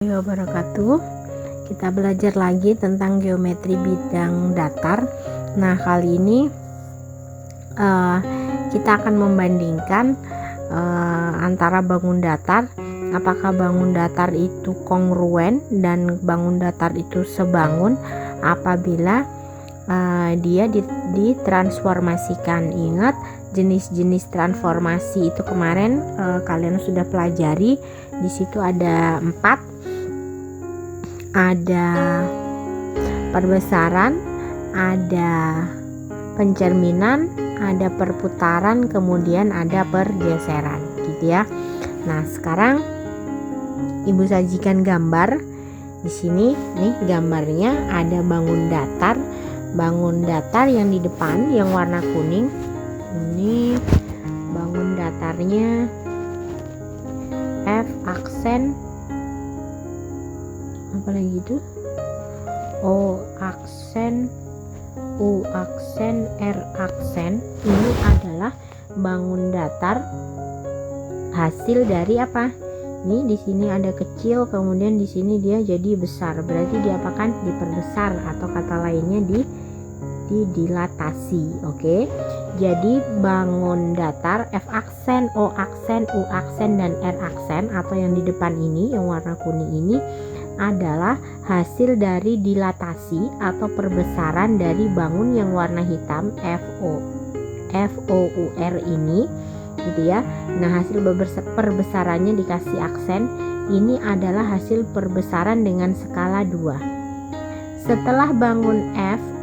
Wabarakatuh. Kita belajar lagi tentang geometri bidang datar. Nah, kali ini kita akan membandingkan antara bangun datar, apakah bangun datar itu kongruen dan bangun datar itu sebangun apabila dia ditransformasikan. Ingat, jenis-jenis transformasi itu kemarin kalian sudah pelajari. Di situ ada 4, ada perbesaran, ada pencerminan, ada perputaran, kemudian ada pergeseran, gitu ya. Nah, sekarang Ibu sajikan gambar. Di sini nih gambarnya ada bangun datar. Bangun datar yang di depan yang warna kuning. Ini bangun datarnya F aksen apa lagi itu, O aksen, U aksen, R aksen. Ini adalah bangun datar hasil dari apa? Ini di sini ada kecil, kemudian di sini dia jadi besar. Berarti diapakan? Diperbesar, atau kata lainnya didilatasi. Oke. Jadi bangun datar F aksen, O aksen, U aksen, dan R aksen atau yang di depan ini yang warna kuning ini adalah hasil dari dilatasi atau perbesaran dari bangun yang warna hitam FOUR ini, gitu ya. Nah, hasil perbesarannya dikasih aksen. Ini adalah hasil perbesaran dengan skala 2. Setelah bangun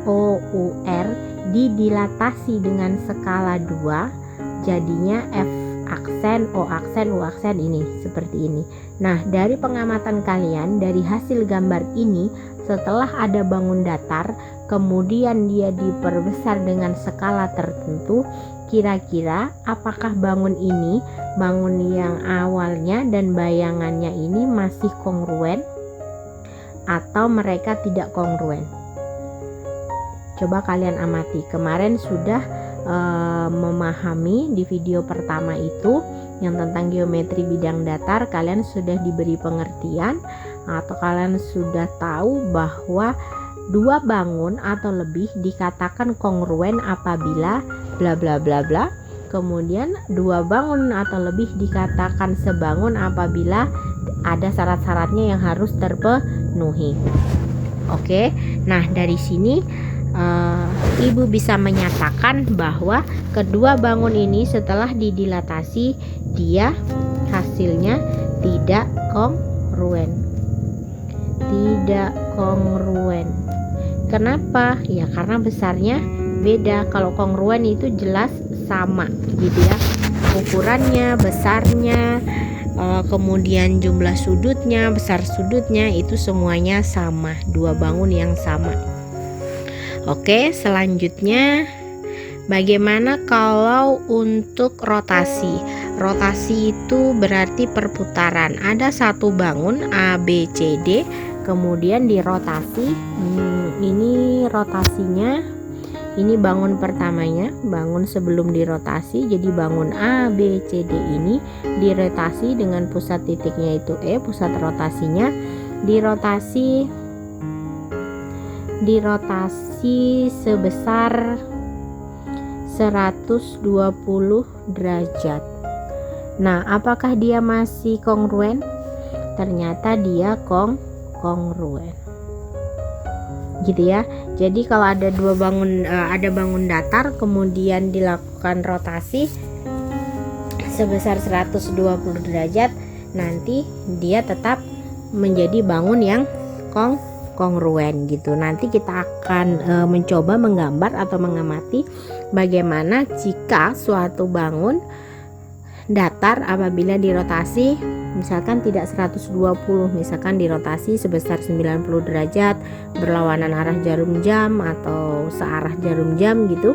FOUR didilatasi dengan skala 2, jadinya F aksen, O aksen, U aksen ini seperti ini. Nah, dari pengamatan kalian, dari hasil gambar ini, setelah ada bangun datar kemudian dia diperbesar dengan skala tertentu, kira-kira apakah bangun ini, bangun yang awalnya dan bayangannya ini masih kongruen atau mereka tidak kongruen? Coba kalian amati. Kemarin sudah memahami di video pertama itu yang tentang geometri bidang datar, kalian sudah diberi pengertian atau kalian sudah tahu bahwa dua bangun atau lebih dikatakan kongruen apabila bla bla bla bla. Kemudian dua bangun atau lebih dikatakan sebangun apabila ada syarat-syaratnya yang harus terpenuhi. Oke. Nah, dari sini Ibu bisa menyatakan bahwa kedua bangun ini setelah didilatasi dia hasilnya tidak kongruen. Tidak kongruen. Kenapa? Ya karena besarnya beda. Kalau kongruen itu jelas sama, gitu ya. Ukurannya, besarnya, kemudian jumlah sudutnya, besar sudutnya itu semuanya sama. Dua bangun yang sama. Oke, selanjutnya bagaimana kalau untuk rotasi? Rotasi itu berarti perputaran. Ada satu bangun A, B, C, D, kemudian dirotasi. Ini rotasinya, ini bangun pertamanya, bangun sebelum dirotasi. Jadi bangun A, B, C, D ini dirotasi dengan pusat titiknya itu E, pusat rotasinya. Dirotasi sebesar 120 derajat. Nah, apakah dia masih kongruen? Ternyata dia kongruen, gitu ya. Jadi kalau ada dua bangun, ada bangun datar kemudian dilakukan rotasi sebesar 120 derajat, nanti dia tetap menjadi bangun yang kongruen, gitu. Nanti kita akan mencoba menggambar atau mengamati bagaimana jika suatu bangun datar apabila dirotasi misalkan tidak 120, misalkan dirotasi sebesar 90 derajat berlawanan arah jarum jam atau searah jarum jam, gitu.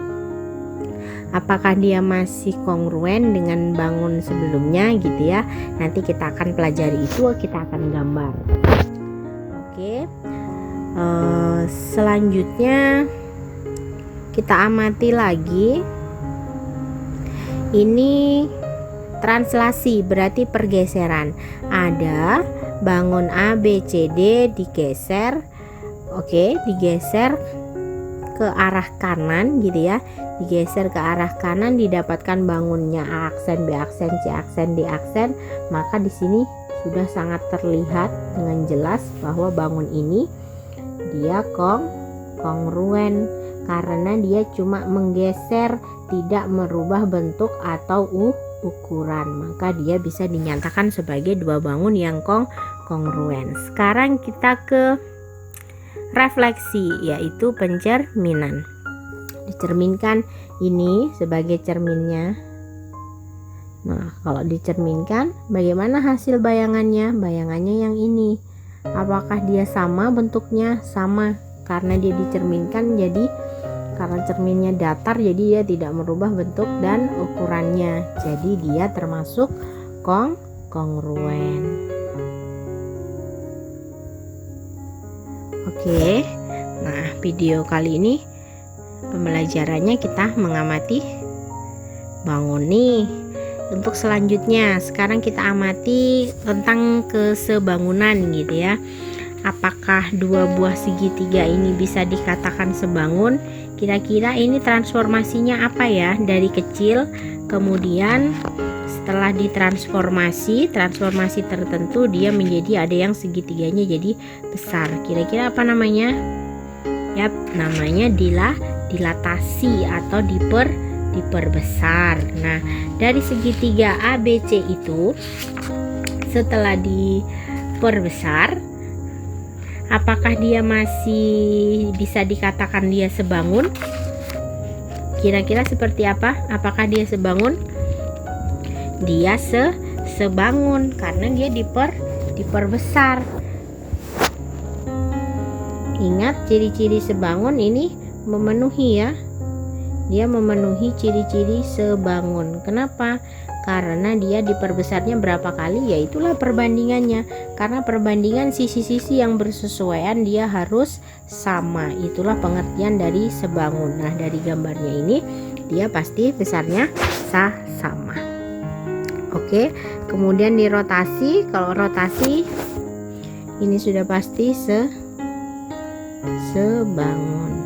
Apakah dia masih kongruen dengan bangun sebelumnya, gitu ya. Nanti kita akan pelajari itu, kita akan gambar. Oke. Selanjutnya kita amati lagi. Ini translasi berarti pergeseran. Ada bangun A, B, C, D digeser. Oke, digeser ke arah kanan gitu ya. Digeser ke arah kanan, didapatkan bangunnya A aksen, B aksen, C aksen, D aksen. Maka di sini sudah sangat terlihat dengan jelas bahwa bangun ini dia kongruen karena dia cuma menggeser, tidak merubah bentuk atau ukuran. Maka dia bisa dinyatakan sebagai dua bangun yang kongruen. Sekarang kita ke refleksi, yaitu pencerminan. Dicerminkan ini sebagai cerminnya. Nah, kalau dicerminkan, bagaimana hasil bayangannya? Bayangannya yang ini. Apakah dia sama bentuknya? Sama, karena dia dicerminkan, jadi karena cerminnya datar, jadi dia tidak merubah bentuk dan ukurannya. Jadi dia termasuk kongruen. Oke, nah video kali ini pembelajarannya kita mengamati bangun nih. Untuk selanjutnya, sekarang kita amati tentang kesebangunan gitu ya. Apakah dua buah segitiga ini bisa dikatakan sebangun? Kira-kira ini transformasinya apa ya? Dari kecil, kemudian setelah ditransformasi tertentu, dia menjadi ada yang segitiganya jadi besar. Kira-kira apa namanya? Yap, namanya dilatasi atau diperbesar. Nah, dari segitiga ABC itu setelah diperbesar, apakah dia masih bisa dikatakan dia sebangun? Kira-kira seperti apa? Apakah dia sebangun? Dia sebangun karena dia diperbesar. Ingat, ciri-ciri sebangun ini memenuhi ya. Dia memenuhi ciri-ciri sebangun. Kenapa? Karena dia diperbesarnya berapa kali? Ya itulah perbandingannya. Karena perbandingan sisi-sisi yang bersesuaian dia harus sama. Itulah pengertian dari sebangun. Nah, dari gambarnya ini dia pasti besarnya sama. Oke, kemudian dirotasi. Kalau rotasi ini sudah pasti sebangun.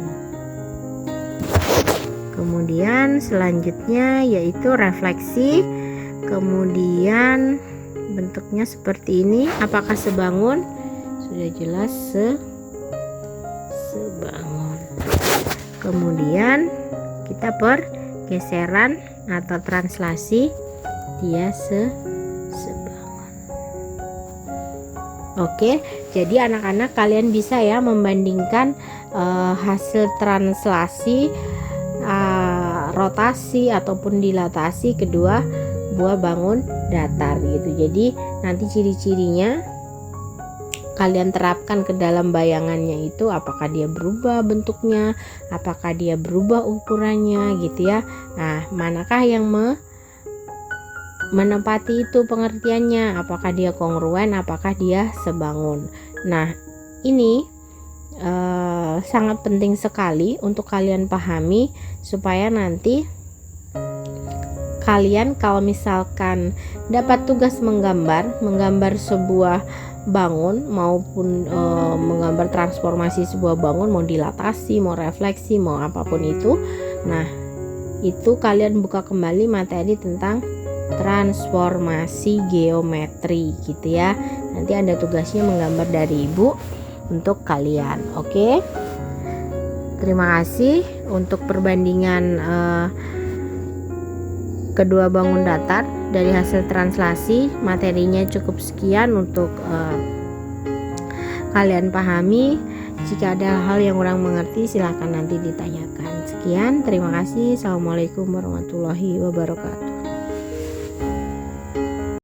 Kemudian selanjutnya yaitu refleksi. Kemudian bentuknya seperti ini. Apakah sebangun? Sudah jelas sebangun. Kemudian kita pergeseran atau translasi, dia sebangun. Oke, jadi anak-anak kalian bisa ya membandingkan hasil translasi, rotasi ataupun dilatasi kedua buah bangun datar gitu. Jadi nanti ciri-cirinya kalian terapkan ke dalam bayangannya itu, apakah dia berubah bentuknya, apakah dia berubah ukurannya gitu ya. Nah, manakah yang menempati itu pengertiannya, apakah dia kongruen, apakah dia sebangun. Nah, ini sangat penting sekali untuk kalian pahami supaya nanti kalian kalau misalkan dapat tugas menggambar sebuah bangun maupun menggambar transformasi sebuah bangun, mau dilatasi, mau refleksi, mau apapun itu. Nah, itu kalian buka kembali materi tentang transformasi geometri gitu ya. Nanti ada tugasnya menggambar dari ibu untuk kalian. Oke, terima kasih untuk perbandingan kedua bangun datar dari hasil translasi. Materinya cukup sekian untuk kalian pahami. Jika ada hal yang kurang mengerti silahkan nanti ditanyakan. Sekian, terima kasih. Assalamualaikum warahmatullahi wabarakatuh.